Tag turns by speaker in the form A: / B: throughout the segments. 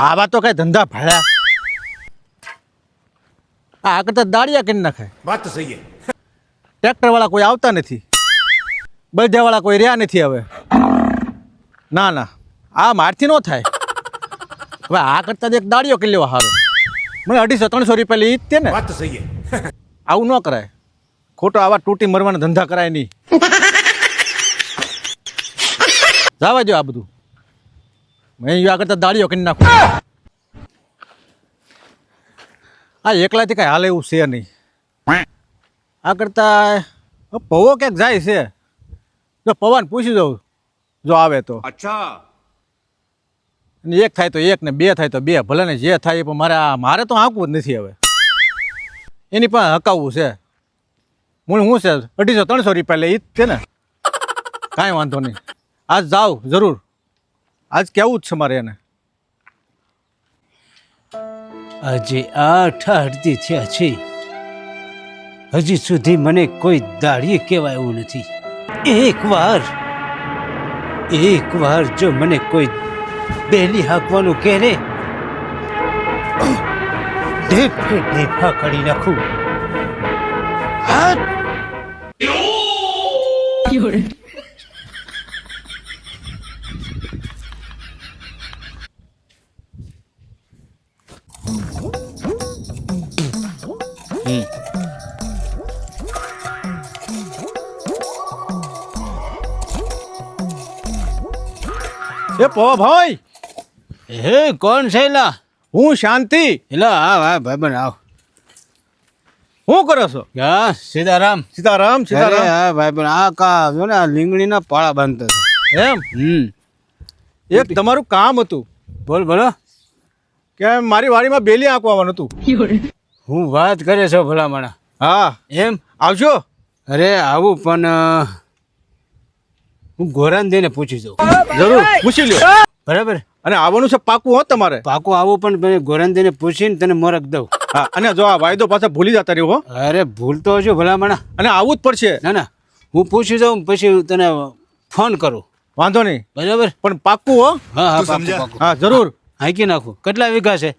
A: આવા તો કઈ ધંધા ભાડ્યા આ કરતા દાળિયા કરી નાખાય.
B: વાત તો સહી હે.
A: ટ્રેક્ટર વાળા કોઈ આવતા નથી, બળદિયા વાળા કોઈ રહ્યા નથી હવે. ના ના, આ મારથી ન થાય. હવે આ કરતા એક દાળિયો કરી લેવા સારો. મને 250-300 રૂપિયા લઈ જ ને.
B: વાત તો સહી હે.
A: આવું ન કરાય, ખોટો આવા તૂટી મરવાના ધંધા કરાય નહીં. જવા દો આ બધું, મેં આ કરતા દાળિયો કરી નાખું. આ એકલાથી કાંઈ હાલે એવું છે નહીં. આ કરતા પૌવો ક્યાંક જાય છે, જો પવાને પૂછી દઉં જો આવે તો.
B: અચ્છા.
A: એક થાય તો એક ને બે થાય તો બે, ભલે ને જે થાય પણ મારે તો આંકવું જ નથી હવે. એની પાસે હકાવવું છે. હું છે 250-300 રૂપિયા લે ઈ જ છે ને. કાંઈ વાંધો નહીં, આજ જાઉં જરૂર. આજ કેવું જ છે મારે એને.
C: આજે 8 અડધી થયા છે, હજી સુધી મને કોઈ દાઢી કહેવાય એવું નથી. એક વાર જો મને કોઈ બેલી હાંકવાનું કહે ને, ઢેફા કરી નાખું.
A: એ પવા ભાઈ,
C: હે કોણ છે એલા?
A: હું શાંતિ.
C: એલા આવ ભાઈબંધ આવ.
A: શું કરો છો?
C: હા સીતારામ.
A: સીતારામ સીતારામ.
C: હા ભાઈબંધ આ કા જો ને આ લીંગણીના પાળા બાંધતો હતો.
A: એમ? એક તમારું કામ હતું.
C: બોલો.
A: કે મારી વાડીમાં બેલી આંકવાનું હતું.
C: હું વાત કરે છો ભલામણા?
A: હા
C: એમ
A: આવજો.
C: અરે આવું પણ હું ગોરાનદેને પૂછી દઉં.
A: જરૂર પૂછી લ્યો.
C: બરાબર.
A: અને આવવાનું છે પાકું હો તમારે.
C: પાકું આવું પણ ગોરાનદેને પૂછીને તને મોરક દઉં.
A: હા, અને જો આ વાયદો પાછા ભૂલી જતા રહ્યો હો.
C: અરે ભૂલતો હજો ભલામણા.
A: અને આવું જ પડશે.
C: ના હું પૂછી દઉં પછી તને ફોન કરું.
A: વાંધો નહીં.
C: બરાબર.
A: પણ પાકું હો.
C: હા પાકું.
A: હા જરૂર.
C: હાંકી નાખું. કેટલા વીઘા છે?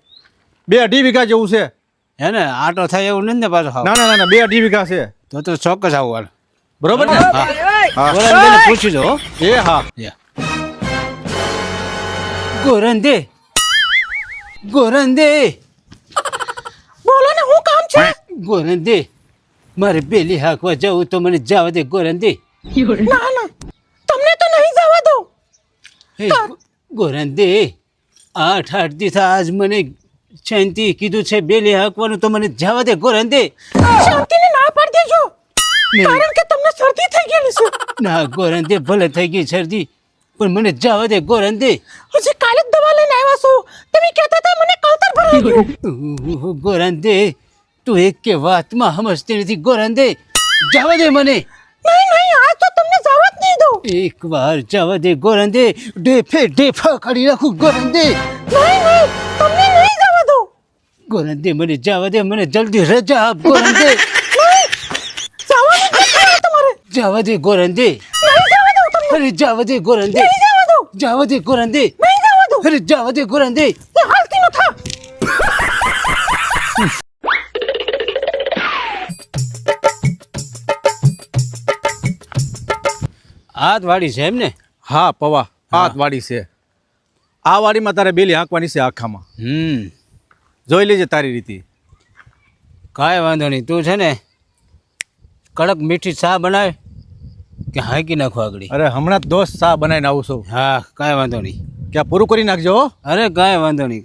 A: 2-2.5 વીઘા જેવું છે.
C: હે ને આટો થાય એવું નથી ને પાછો?
A: ના 2-2.5 વીઘા છે.
C: તો ચોક્કસ આવું હાલ.
A: બરોબર ને? હા
C: ગોરાનદેને પૂછી દો.
A: એ હા.
C: ગોરંદે
D: બોલો ને, શું કામ છે?
C: ગોરંદે મારે બેલી હાંકવા જવું તો મને જવા દે ગોરંદે.
D: ના તમને તો નહીં જવા દો.
C: ગોરંદે 8 દિવસ આજ મને શાંતિ કીધું છે બેલી હાંકવાનું તો મને જવા દે ગોરંદે.
D: શાંતિને ના પાડી દેજો, કારણ કે તમને શરદી થઈ ગયેલી છે.
C: ના ગોરંદે ભલે થઈ ગઈ શરદી પણ મને જવા દે ગોરંદે.
D: હજી કાલે જ દવા લઈને આવ્યા છો, તમે કહેતા હતા મને કળતર ભરાઈ ગયું.
C: ગોરંદે તું એક કે વાતમાં સમજતી નથી ગોરંદે. જવા દે મને.
D: નહીં આજ તો તમને જવા જ નહીં દો.
C: એક વાર જવા દે ગોરંદે. ઢેફા કાઢી નાખું ગોરંદે.
D: નહીં તમને નહીં જવા દો.
C: ગોરંદે મને જવા દે, મને જલ્દી રજા આપ ગોરંદે.
D: જવાનું જ નથી તમારે.
C: જવા દે ગોરંદે.
D: નહીં જવા દો તમને.
C: અરે જવા દે ગોરંદે.
D: નહીં જવા દો.
C: જવા દે ગોરંદે.
D: નહીં જવા દો.
C: અરે જવા દે ગોરંદે.
D: એ હાલતી ન થા.
C: હાથ વાળી છે એમ ને?
A: હા પવા, આ વાડી છે. આ વાડીમાં તારે બેલી હાંકવાની છે આખામાં. જોઈ લેજે તારી રીતે.
C: કાંઈ વાંધો નહીં. તું છે ને કડક મીઠી ચા બનાવે કે હાંકી નાખો આગળ?
A: અરે હમણાં જ દોસ્ત ચા બનાવીને આવું છું.
C: હા કાંઈ વાંધો નહીં.
A: ક્યાં પૂરું કરી નાખજો હો.
C: અરે કાંઈ વાંધો નહીં.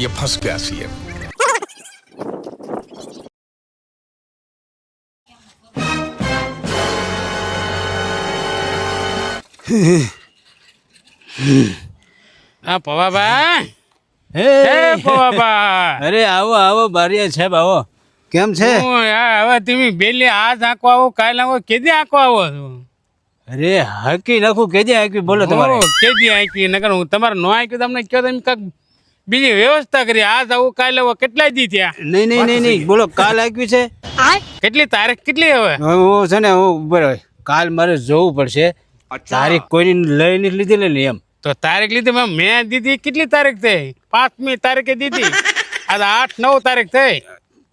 B: ये फंस गया सीएम.
E: આ પવાબા.
C: હે
E: પવાબા.
C: અરે આવો બારિયા સાહેબ આવો. કેમ છે?
E: હવે તમે બેલી આજ આંકો આવો, કાલ આવો, કેદી આંકો આવો છો?
C: અરે હાકી નાખું કે દે હાકી બોલો તમારે
E: કેદી આંકી નકર હું તમારે નો આંક્યું તમને કયો તમે કાંક બીજી વ્યવસ્થા કરી આજ આવું કાલે આવું કેટલાય દી થયા
C: નહીં નહીં નહીં નહીં બોલો કાલ હાક્યું છે
E: કેટલી તારીખ કેટલી હવે
C: હું છે ને હું બરાબર કાલ મારે જોવું પડશે તારીખ કોઈની લઈને લીધેલી ને એમ
E: તો તારીખ લીધી મેં દીધી કેટલી તારીખ થઈ 5મી તારીખે દીધી આજે 8-9 તારીખ થઈ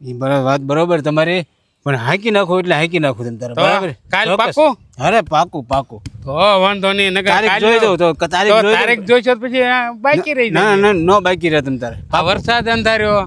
C: એ બરાબર વાત બરોબર તમારી પણ હાકી નાખો એટલે હાકી નાખો તમે તારે
E: તો
C: બરાબર
E: કાલ
C: ચોક્કસ.
E: પાક્કું?
C: અરે પાકું પાકું
E: તો વાંધો નહીં નકર
C: તારીખ
E: કાલે
C: જોઈ દઉં તો તારીખ જોઈ દઉં.
E: તારીખ જોઈશો તો પછી બાકી રહી
C: ના
E: જાય
C: ના નો બાકી રહે તમે તારે
E: આ વરસાદ અંધાર્યો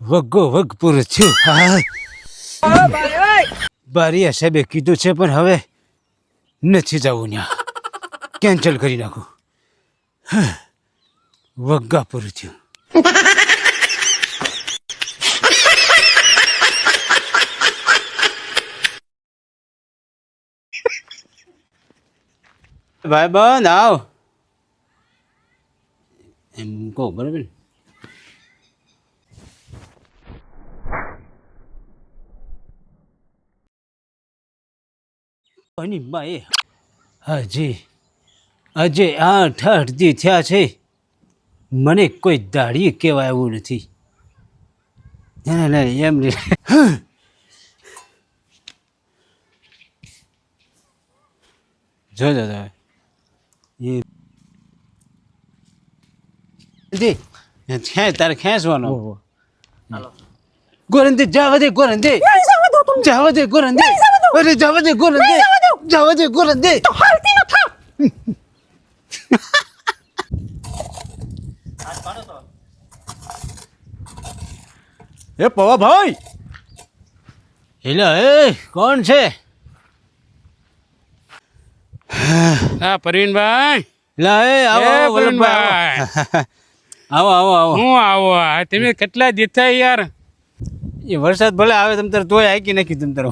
C: વગ્ગો વગ પૂરું થયું હા. બારીયા સાહેબે કીધું છે પણ હવે નથી જવું ત્યાં કેન્સલ કરી નાખું વગ્ગા પૂરું થયું ભાઈ બંધ આવ એમ કહું બરાબર ને? અને બાએ હજી 8 દી થયા છે મને કોઈ દાઢી કહેવાય એવું નથી ના ના એમ નહીં. જો એ તારે ખેંચવાનો ગોરંદે જવા દે ગોરંદે જવા દે ગોરંદે અરે જવા દે ગોરંદે જવા દે ગોરંદે
D: તો હાલતી ન થા
A: એ પવા ભાઈ
C: હેલો એ કોણ છે
E: હા પરવીનભાઈ
C: લા એ આવો
E: એ
C: આવો વલ્લભભાઈ આવો આવો આવો
E: હું આવો આ તમે કેટલા દી થયા યાર
C: એ વરસાદ ભલે આવે તમ તારે તોય હાકી નાખી તમ તારો